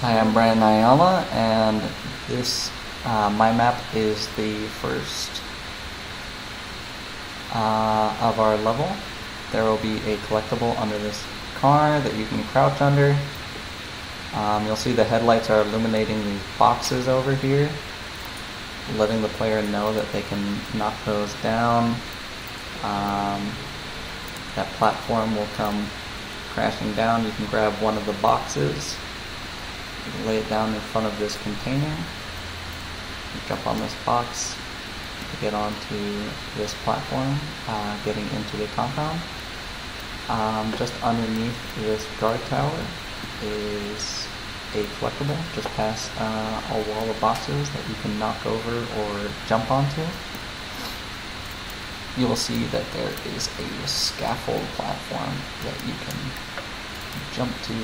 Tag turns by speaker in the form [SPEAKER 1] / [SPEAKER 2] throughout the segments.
[SPEAKER 1] Hi, I'm Brian Ayala, and this my map is the first of our level. There will be a collectible under this car that you can crouch under. You'll see the headlights are illuminating these boxes over here, letting the player know that they can knock those down. That platform will come crashing down. You can grab one of the boxes, lay it down in front of this container, you jump on this box to get onto this platform, getting into the compound. Just underneath this guard tower is a collectible, just past a wall of boxes that you can knock over or jump onto. You will see that there is a scaffold platform that you can jump to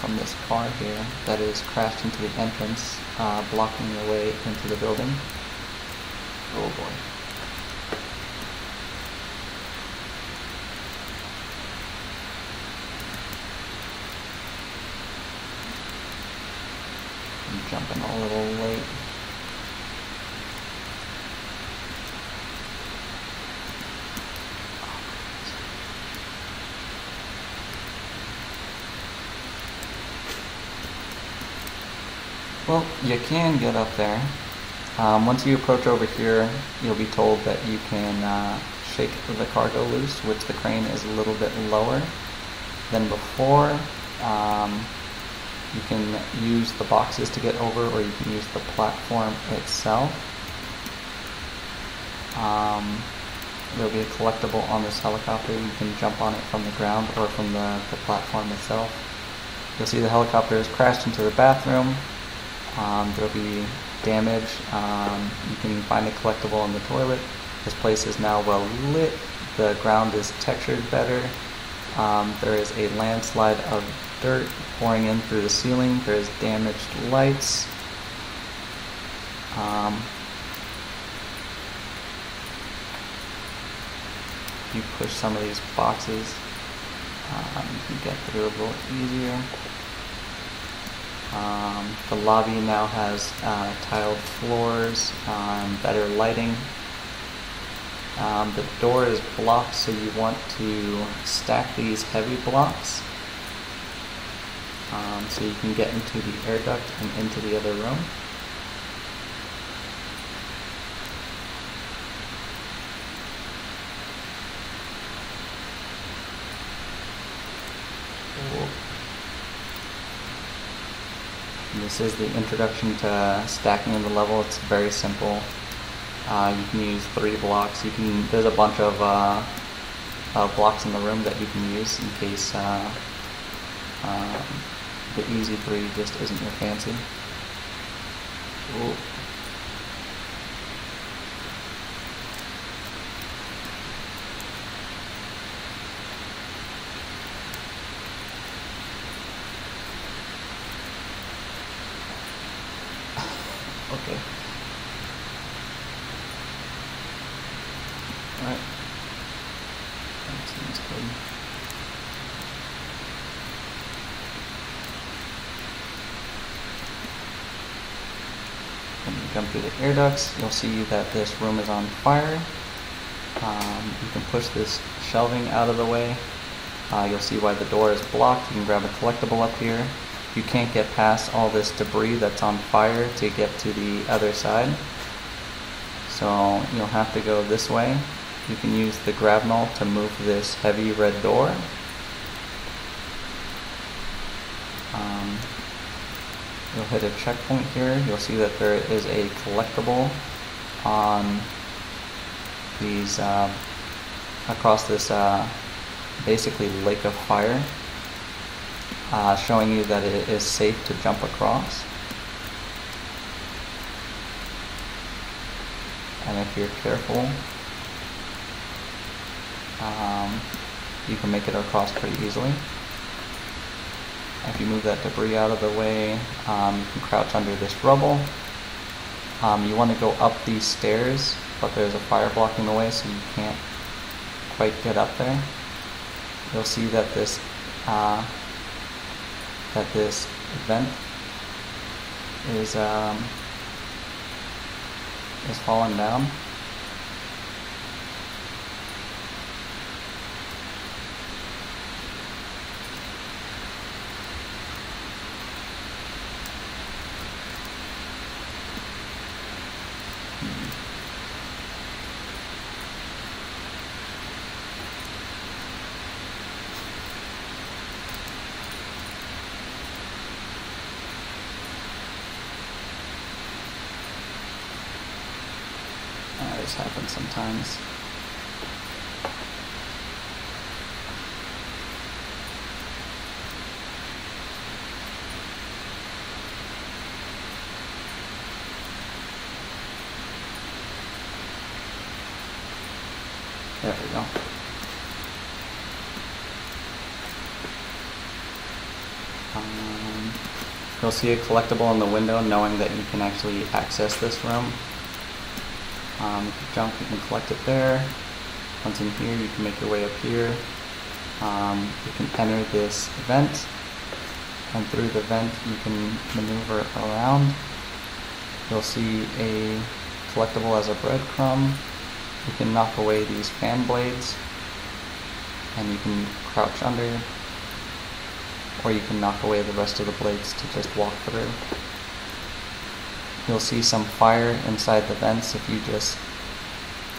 [SPEAKER 1] from this car here that is crashed into the entrance, blocking your way into the building. Oh boy. I'm jumping a little late. Well, you can get up there. Once you approach over here, you'll be told that you can shake the cargo loose, which the crane is a little bit lower than before. You can use the boxes to get over, or you can use the platform itself. There'll be a collectible on this helicopter. You can jump on it from the ground or from the platform itself. You'll see the helicopter has crashed into the bathroom. There'll be damage. You can find a collectible in the toilet. This place is now well lit. The ground is textured better. There is a landslide of dirt pouring in through the ceiling. There's damaged lights. You push some of these boxes, you can get through a little easier. The lobby now has tiled floors, better lighting. The door is blocked, so you want to stack these heavy blocks so you can get into the air duct and into the other room. This is the introduction to stacking in the level. It's very simple. You can use 3 blocks. There's a bunch of blocks in the room that you can use in case the easy 3 just isn't your fancy. Ooh. Okay. Alright. That seems good. When you jump through the air ducts, you'll see that this room is on fire. You can push this shelving out of the way. You'll see why the door is blocked. You can grab a collectible up here. You can't get past all this debris that's on fire to get to the other side. So you'll have to go this way. You can use the grabnol to move this heavy red door. You'll hit a checkpoint here. You'll see that there is a collectible on these, across this basically lake of fire. Showing you that it is safe to jump across. And if you're careful, you can make it across pretty easily. If you move that debris out of the way, you can crouch under this rubble. You want to go up these stairs, but there's a fire blocking the way, so you can't quite get up there, you'll see that this vent is falling down. This happens sometimes. There we go. You'll see a collectible in the window, knowing that you can actually access this room. Jump, you can collect it there. Once in here, you can make your way up here. You can enter this vent, and through the vent, you can maneuver around. You'll see a collectible as a breadcrumb. You can knock away these fan blades, and you can crouch under, or you can knock away the rest of the blades to just walk through. You'll see some fire inside the vents. If you just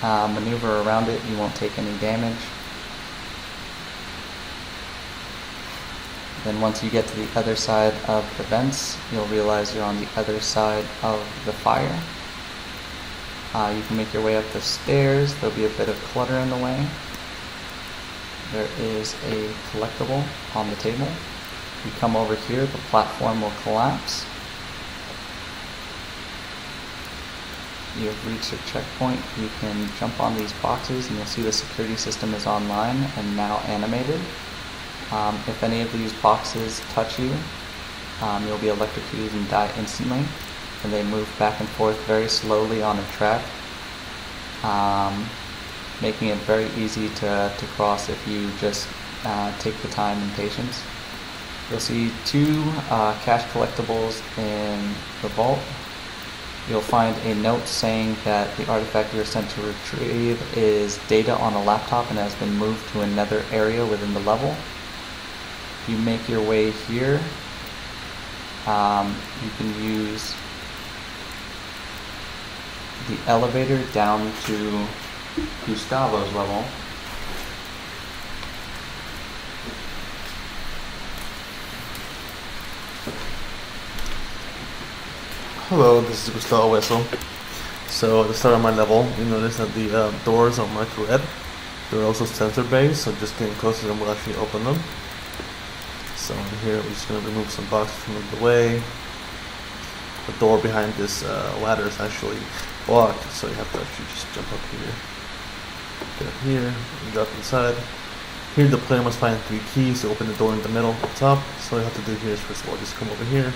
[SPEAKER 1] maneuver around it, you won't take any damage. Then once you get to the other side of the vents, you'll realize you're on the other side of the fire. You can make your way up the stairs. There'll be a bit of clutter in the way. There is a collectible on the table. You come over here, the platform will collapse. You have reached a checkpoint. You can jump on these boxes, and you'll see the security system is online and now animated. If any of these boxes touch you, you'll be electrocuted and die instantly. And they move back and forth very slowly on a track, making it very easy to cross if you just take the time and patience. You'll see two cash collectibles in the vault. You'll find a note saying that the artifact you're sent to retrieve is data on a laptop and has been moved to another area within the level. You make your way here. You can use the elevator down to Gustavo's level.
[SPEAKER 2] Hello, this is Gustavo Wessel. So at the start of my level, you notice that the doors are marked red. They're also sensor based, so just getting closer to them will actually open them. So in here, we're just going to remove some boxes from the way. The door behind this ladder is actually blocked, so you have to actually just jump up here. Get up here, and drop inside. Here the player must find 3 keys to open the door in the middle up top. So all you have to do here is first of all just come over here,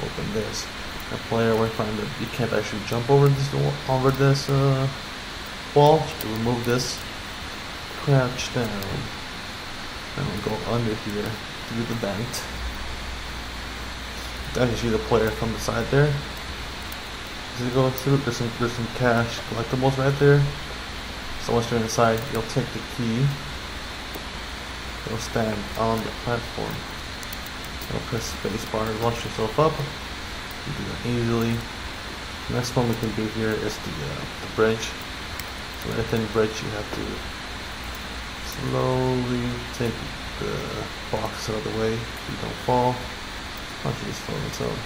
[SPEAKER 2] open this. The player will find that you can't actually jump over this wall. To remove this, crouch down, and we'll go under here through the vent. You can see the player from the side there. As you go through, there's some cash collectibles right there. So once you're inside, you'll take the key. You'll stand on the platform. You'll press space bar and launch yourself up. You do that easily. The next one we can do here is the bridge. So within bridge, you have to slowly take the box out of the way so you don't fall. Watch this fall itself.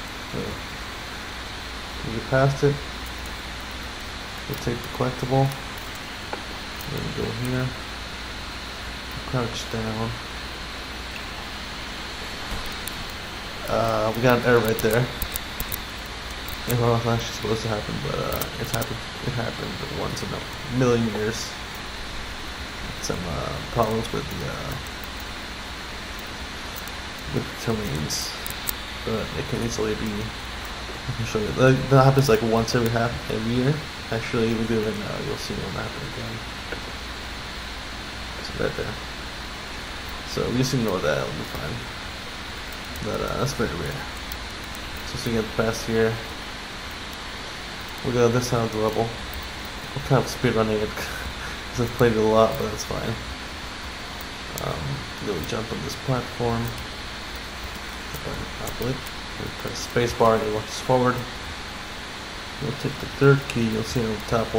[SPEAKER 2] When you past it, you'll take the collectible. Then you go here. Crouch down. We got an error right there. I don't know if that's actually supposed to happen, but it's happened. It happened once in a million years. Some problems with the terrains, but it can easily be. I can show you. That happens like once every year. Actually, we do it right now. You'll see it will happen again. right there. So we just ignore that, it'll be fine. But that's very rare. So as we get past here, we got this side of the level. I'm kind of speedrunning it because I've played it a lot, but that's fine. Then we jump on this platform. Properly. We press spacebar and it launches forward. We'll take the third key. You'll see on the top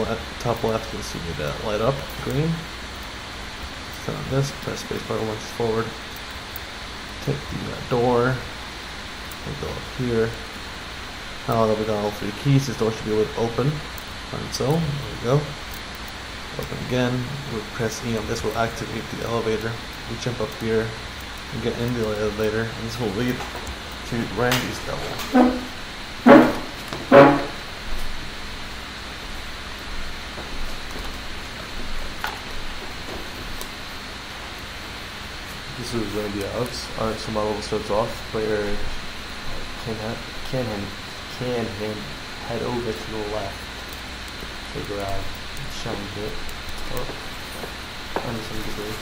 [SPEAKER 2] left. You'll see it light up green. Turn on this. Press spacebar. It launches forward. Take the door. We'll go up here. Now that we got all three keys, this door should be able to open. And so, there we go. Open again. We press E on this will activate the elevator. We jump up here and get into the elevator, and this will lead to Randy's level.
[SPEAKER 3] This is Randy Alex. Alright, so my level starts off. Player can head over to the left to grab shiny bit under some debris.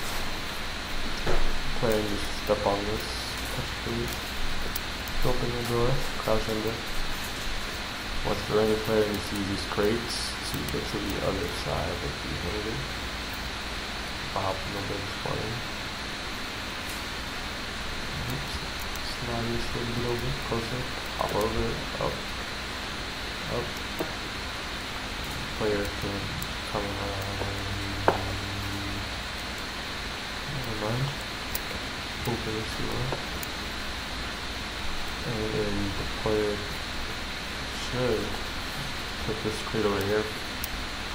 [SPEAKER 3] Player just step on this, touch please, open the door, crouch under. Once the regular player needs to use these crates to get to the other side of the elevator. I'll hop in the big plane. Slide this a little bit over, closer, hop over, up. Player can come around. Never mind. Open this door. And then the player should put this crate over here.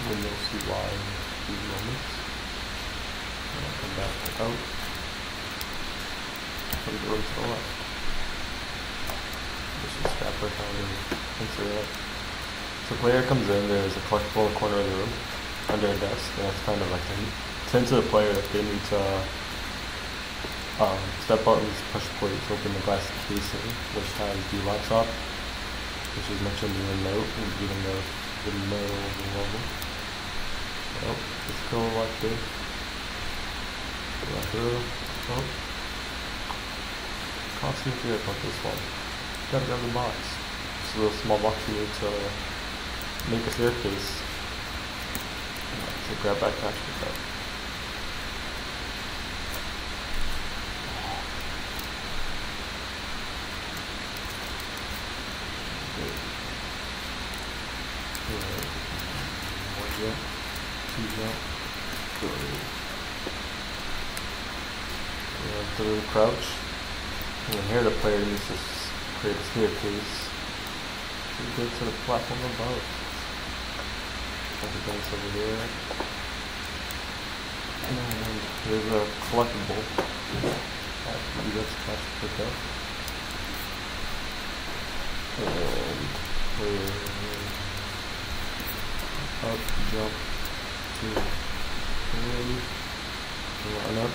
[SPEAKER 3] And you'll see why in a few moments. And I'll come back out. Put the room to the left. This is scrapper kind of insert it. So the player comes in, there's a collectible in the corner of the room, under a desk, and that's kind of like a hint to the player that they need to step out and just push plate to open the glass casing, which has the laptop, which is mentioned in the note, and even the middle of the level. So, let's go like this. Go through. Oh. Constantly here about this one. Gotta grab the box. Just a little small box you need to make a staircase. So grab that catch with that. One jump, two jump, three. And through crouch. And then here the player needs to create a staircase to get to the platform above. Everything's over there. And here's a collectible that you just have to pick up. And player up, jump, 2, 3, run up.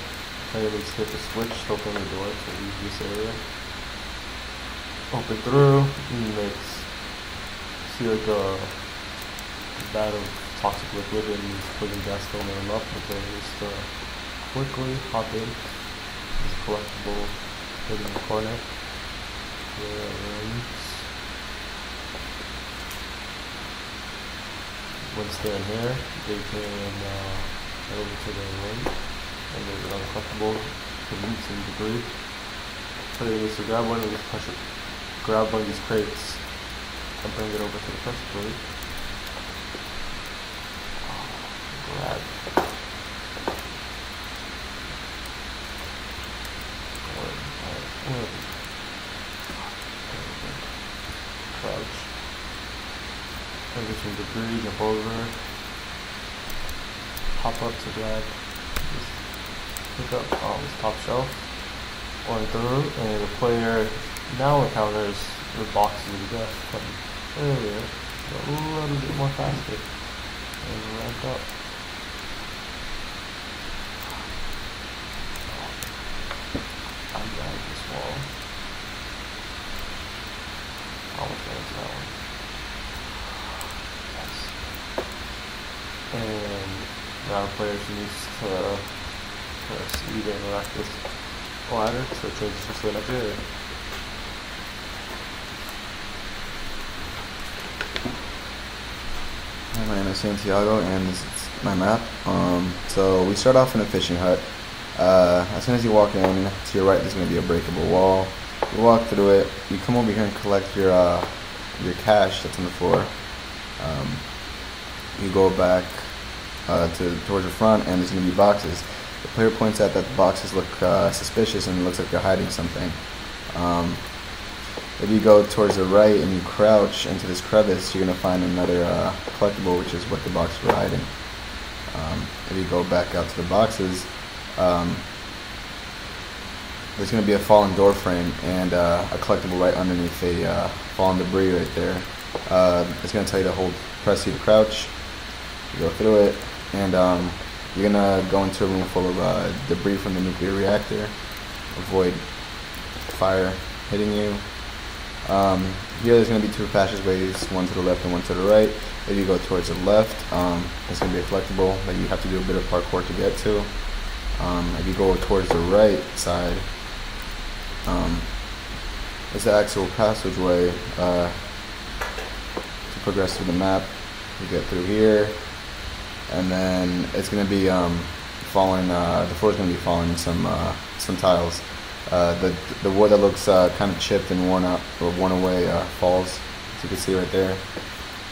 [SPEAKER 3] Player needs to hit the switch to open the door to leave this area. Open through, and it's see like a vat of toxic liquid and he's putting gas filling them up. The player needs to quickly hop in. This collectible hidden in the corner. Once they're in here, they can head over to the ring. And there's another collectible to meet some debris. Player needs to grab one of these grab one of these crates and bring it over to the pressure plate. Grab. Crouch. And get some debris, jump over. Hop up to grab. Pick up this top shelf, going through, and the player now encounters the boxes of death from earlier, but a little bit more faster, and ramped up. I grabbed this wall. Almost ran into that one. Yes. And now the player needs to press E to interact with ladder, so it transitions to the next area.
[SPEAKER 4] Hi, my name is Santiago, and this is my map. So we start off in a fishing hut. As soon as you walk in, to your right there's going to be a breakable wall. You walk through it. You come over here and collect your cash that's on the floor. You go back towards the front, and there's going to be boxes. The player points out that the boxes look suspicious, and it looks like they're hiding something. If you go towards the right and you crouch into this crevice, you're going to find another collectible, which is what the boxes were hiding. If you go back out to the boxes, there's going to be a fallen door frame and a collectible right underneath a fallen debris right there. It's going to tell you to press E to crouch. You go through it, and you're going to go into a room full of debris from the nuclear reactor. Avoid fire hitting you. Here there's going to be two passageways, one to the left and one to the right. If you go towards the left, it's going to be a collectible that you have to do a bit of parkour to get to. If you go towards the right side, it's the actual passageway to progress through the map. You get through here, and then it's going to be falling. The floor is going to be falling some tiles. The wood that looks kind of chipped and worn out or worn away falls, as you can see right there.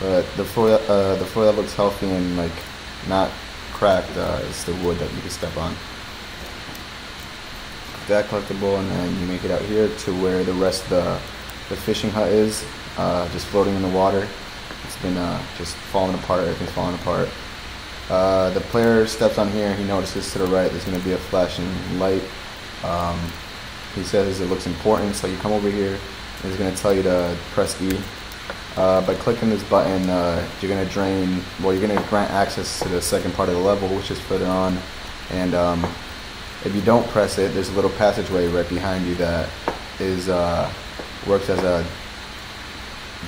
[SPEAKER 4] But the floor that looks healthy and like not cracked is the wood that you can step on. That collectible, and then you make it out here to where the rest of the fishing hut is, just floating in the water. It's been just falling apart. Everything's falling apart. The player steps on here and he notices to the right there's going to be a flashing light. He says it looks important, so you come over here and it's going to tell you to press E. By clicking this button, you're going to grant access to the second part of the level, which is further on. And if you don't press it, there's a little passageway right behind you that works as a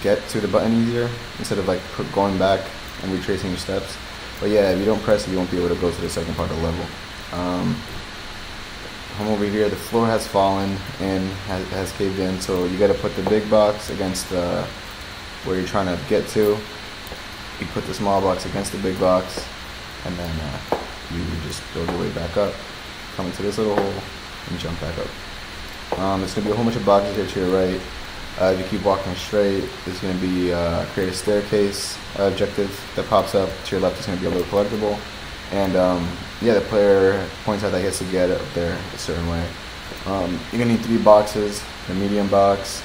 [SPEAKER 4] get to the button easier, instead of like going back and retracing your steps. But yeah, if you don't press it, you won't be able to go to the second part of the level. Come over here, the floor has fallen and has caved in, so you got to put the big box against where you're trying to get to. You put the small box against the big box, and then you just build your way back up, come into this little hole, and jump back up. There's going to be a whole bunch of boxes here to your right. If you keep walking straight, there's going to be create a staircase objective that pops up. To your left is going to be a little collectible. And yeah, the player points out that he has to get up there a certain way. You're going to need 3 boxes: the medium box,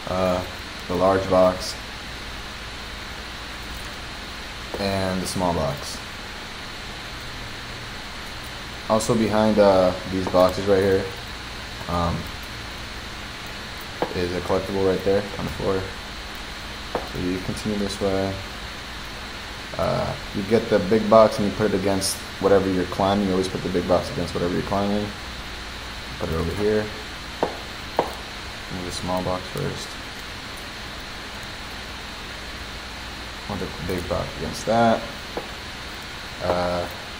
[SPEAKER 4] the large box, and the small box. Also behind these boxes right here is a collectible right there on the floor. So you continue this way. You get the big box and you put it against whatever you're climbing. You always put the big box against whatever you're climbing. Put it over here. Move the small box first. Put the big box against that.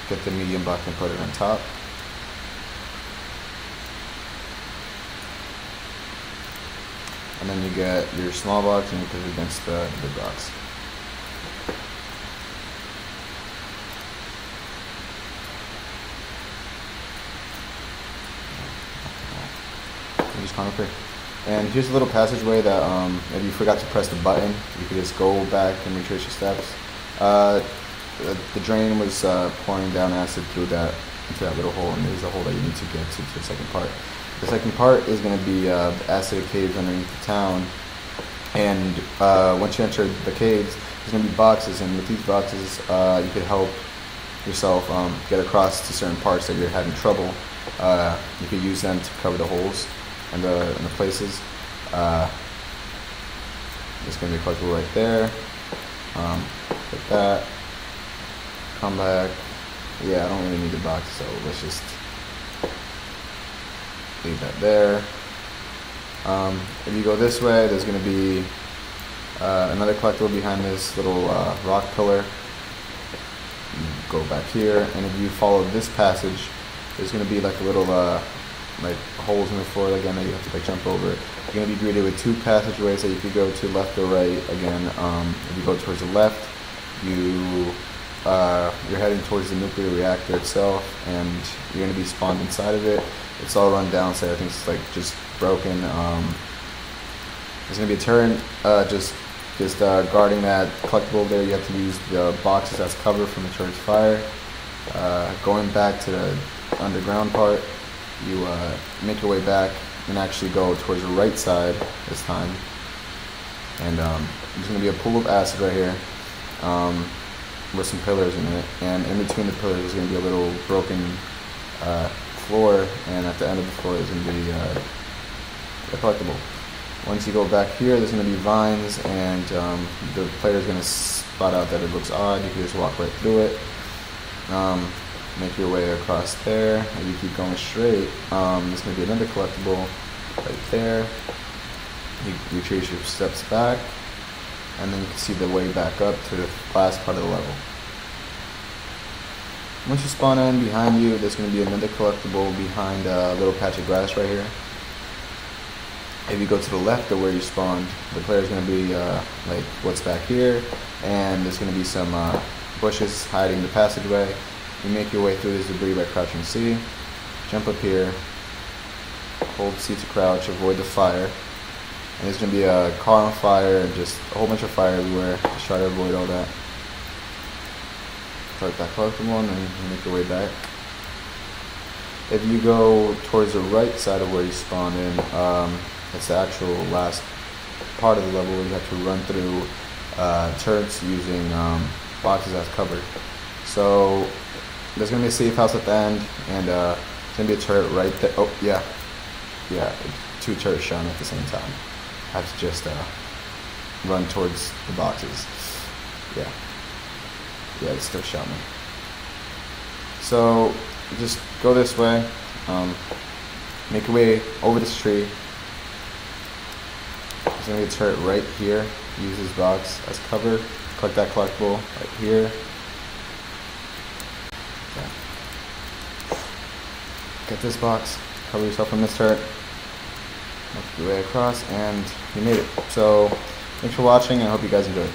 [SPEAKER 4] Get the medium box and put it on top. And then you get your small box and you put it against the big box. Just climb up here. And here's a little passageway that if you forgot to press the button, you could just go back and retrace your steps. The drain was pouring down acid into that little hole, and there's a hole that you need to get to the second part. The second part is going to be acid caves underneath the town, and once you enter the caves, there's going to be boxes, and with these boxes, you could help yourself get across to certain parts that you're having trouble. You could use them to cover the holes and the places. There's going to be a collectible right there. Like that. Come back. Yeah, I don't really need the box, so let's just leave that there. If you go this way, there's going to be another collectible behind this little rock pillar. You go back here, and if you follow this passage, there's going to be like a little like holes in the floor again that you have to like jump over. You're going to be greeted with two passageways that you could go to left or right. Again, if you go towards the left, you're heading towards the nuclear reactor itself, and you're going to be spawned inside of it. It's all run down, so I think it's like just broken. There's going to be a turret just guarding that collectible there. You have to use the boxes as cover from the turret's fire. Going back to the underground part, you make your way back and actually go towards the right side this time. And there's going to be a pool of acid right here with some pillars in it. And in between the pillars there's going to be a little broken floor, and at the end of the floor there's going to be a collectible. Once you go back here, there's going to be vines, and the player's going to spot out that it looks odd. You can just walk right through it. Make your way across there, and you keep going straight. There's going to be another collectible right there. You retrace your steps back, and then you can see the way back up to the last part of the level. Once you spawn in, behind you, there's going to be another collectible behind a little patch of grass right here. If you go to the left of where you spawned, the player's going to be like what's back here, and there's going to be some bushes hiding the passageway. You make your way through this debris by crouching C, jump up here, hold C to crouch, avoid the fire, and there's going to be a car on fire and just a whole bunch of fire everywhere. Just try to avoid all that. Collect that collectible and then you make your way back. If you go towards the right side of where you spawned in, it's the actual last part of the level where you have to run through turrets using boxes as cover. So there's going to be a safe house at the end, and there's going to be a turret right there. Oh, yeah, two turrets shot at the same time. I have to just run towards the boxes. Yeah, it still shot me. So just go this way, make your way over this tree. There's going to be a turret right here. Use this box as cover. Collect that collectible right here. Okay. Get this box. Cover yourself from this turret. Make your way across, and you made it. So, thanks for watching, and I hope you guys enjoyed.